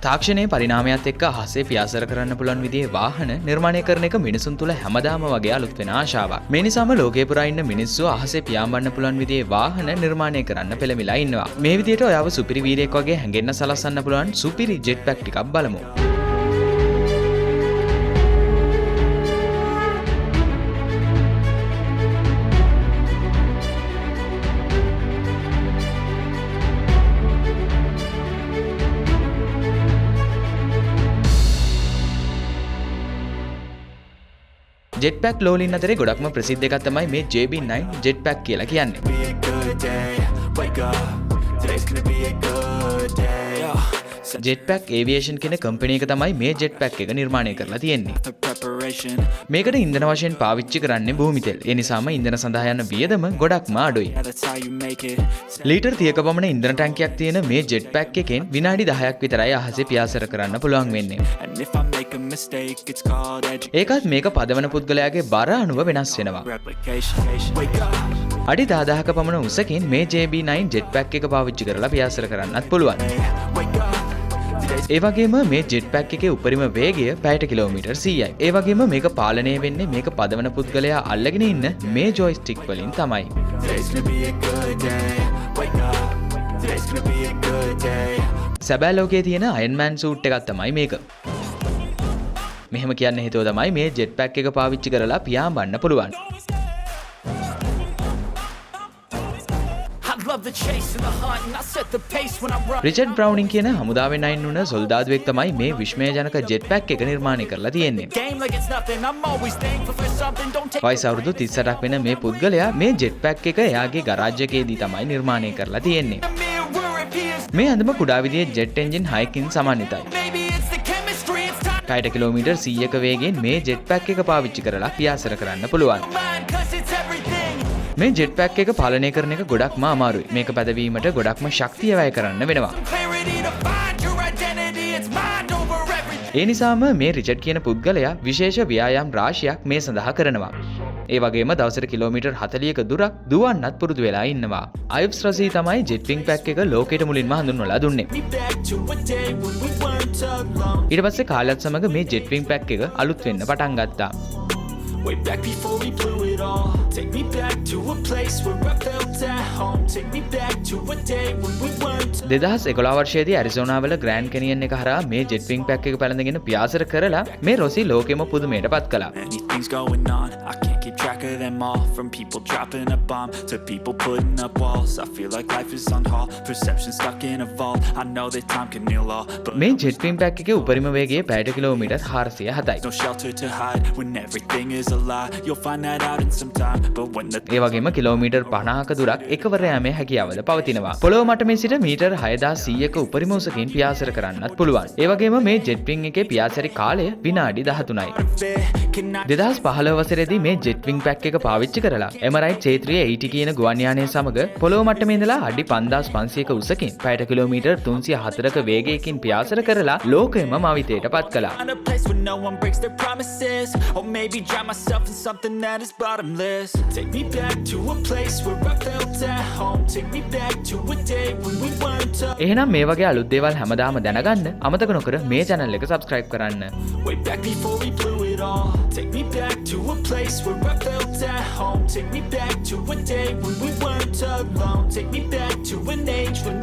තාක්ෂණයේ පරිණාමයත් එක්ක අහසේ පියාසර කරන්න පුළුවන් විදිහේ වාහන නිර්මාණය කරන එක මිනිසුන් තුළ හැමදාම වගේ අලුත් වෙන ආශාවක්. මේ නිසාම ලෝකේ පුරා ඉන්න මිනිස්සු අහසේ පියාඹන්න පුළුවන් විදිහේ වාහන නිර්මාණය කරන්න පෙළඹිලා ඉන්නවා. මේ විදිහට ඔයාව සුපිරි වීරයෙක් වගේ හැඟෙන්න සලස්සන්න පුළුවන් සුපිරි ජෙට් පැක් ටිකක් බලමු. ජෙට් පැක් ලෝලින් අතරේ ගොඩක්ම ප්‍රසිද්ධ එකක් තමයි මේ JB9 ජෙට් පැක් කියලා කියන්නේ. ජෙට් පැක් ඒවියේෂන් කියන කම්පැනි එක තමයි මේ ජෙට් පැක් එක නිර්මාණය කරලා තියෙන්නේ. මේකට ඉන්ධන වශයෙන් පාවිච්චි කරන්නේ භූමි තෙල්. ඒ නිසාම ඉන්ධන සඳහා යන වියදම ගොඩක්ම අඩුයි. ලීටර් 30ක පමණ ඉන්ධන ටැංකියක් තියෙන මේ ජෙට් පැක් එකෙන් විනාඩි 10ක් විතරයි අහසේ පියාසර කරන්න පුළුවන් වෙන්නේ. ඒකත් මේක පදවන පුද්ගලයාගේ බර අනුව වෙනස් වෙනවා. අඩි 10000ක පමණ උසකින් මේ JB9 ජෙට් පැක් එක පාවිච්චි කරලා පියාසර කරන්නත් පුළුවන්. ඒ වගේම මේ ජෙට් පැක් එකේ උපරිම වේගය පැයට කිලෝමීටර් 100යි. ඒ වගේම මේක පාලනය වෙන්නේ මේක පදවන පුද්ගලයා අල්ලගෙන ඉන්න මේ ජොයිස්ටික් වලින් තමයි. සැබෑ ලෝකයේ තියෙන අයන් මෑන් සූට් එකක් තමයි මේක. මෙහෙම කියන්න හේතුව තමයි මේ ජෙට් පැක් එක පාවිච්චි කරලා පියාඹන්න පුළුවන්. රිචඩ් බ්‍රවුනින් කියන හමුදාවෙන් අයින් වුණ සොල්දාදුවෙක් තමයි මේ විශ්මයජනක ජෙට් පැක් එක නිර්මාණය කරලා තියෙන්නේ. වයස අවුරුදු 38ක් වෙන මේ පුද්ගලයා මේ ජෙට් පැක් එක එයාගේ ගරාජ් එකේදී තමයි නිර්මාණය කරලා තියෙන්නේ. මේ අඳුම කුඩා විදියේ ජෙට් එන්ජින් 6කින් සමන්විතයි. පැයට කිලෝමීටර් 100ක වේගයෙන් මේ ජෙට් පැක් එක පාවිච්චි කරලා පියාසර කරන්න පුළුවන්. මේ ජෙට් පැක් එක පාලනය කරන එක ගොඩක්ම අමාරුයි. මේක පැදවීමට ගොඩක්ම ශක්තිය වැය කරන්න වෙනවා. ඒ නිසාම මේ රිචඩ් කියන පුද්ගලයා විශේෂ ව්‍යායාම් රාශියක් මේ සඳහා කරනවා. ඒ වගේම දවසට කිලෝමීටර් 40ක දුරක් දුවන්නත් පුරුදු වෙලා ඉන්නවා. අයුබ්ස් රසී තමයි ජෙට් විං පැක් එක ලෝකෙට මුලින්ම හඳුන්වලා දුන්නේ. ඊට පස්සේ කාලයත් සමග මේ ජෙට් විං පැක් එක අලුත් වෙන්න පටන් ගත්තා. Way back before we blew it all. Take me back to a place where I felt at home. Take me back to a day when we weren't. 2011 වර්ෂයේදී Arizona වල ග්‍රෑන්ඩ් කැනියන් එක හරහා මේ jet විං pack එක පැලඳගෙන පියාසර කරලා මේ රොසි ලෝකෙම පුදුමයට පත් කළා. Anything's going on. I can't keep track of them all. From people dropping a bomb to people putting up walls. I feel like life is on hold. Perception stuck in a vault. I know that time can heal all. මේ jet විං pack එකේ උපරිම වේගය පැයට kilometre 407යි. No shelter to hide when everything is You'll find that out in some time. But when the ඒ වගේම kilometre 50ක දුරක් එකවර යාමේ හැකියාවද පවතිනවා. පොළොව මට්ටමේ සිට මීටර් 6100ක උපරිම උසකින් පියාසර කරන්නත් පුළුවන්. ඒ වගේම මේ ජෙට් විං එකේ පියාසරි කාලය විනාඩි 13යි. 2015 වසරේදී මේ ජෙට් විං පැක් එක පාවිච්චි කරලා එමරයිට් C380 කියන ගුවන් යානය සමග පොළොව මට්ටමේ ඉඳලා අඩි 5500ක උසකින් පැයට කිලෝමීටර් 304ක වේගයකින් පියාසර කරලා ලෝකෙම මවිතයට පත් කළා. Myself in something that is bottomless. Take me back to a place where I felt at home. Take me back to a day when we weren't up. එහෙනම් මේ වගේ අලුත් දේවල් හැමදාම දැනගන්න අමතක නොකර මේ channel එක subscribe කරන්න. Way back before we blew it all. Take me back to a place where I felt at home. Take me back to a day when we weren't alone. Take me back to an age when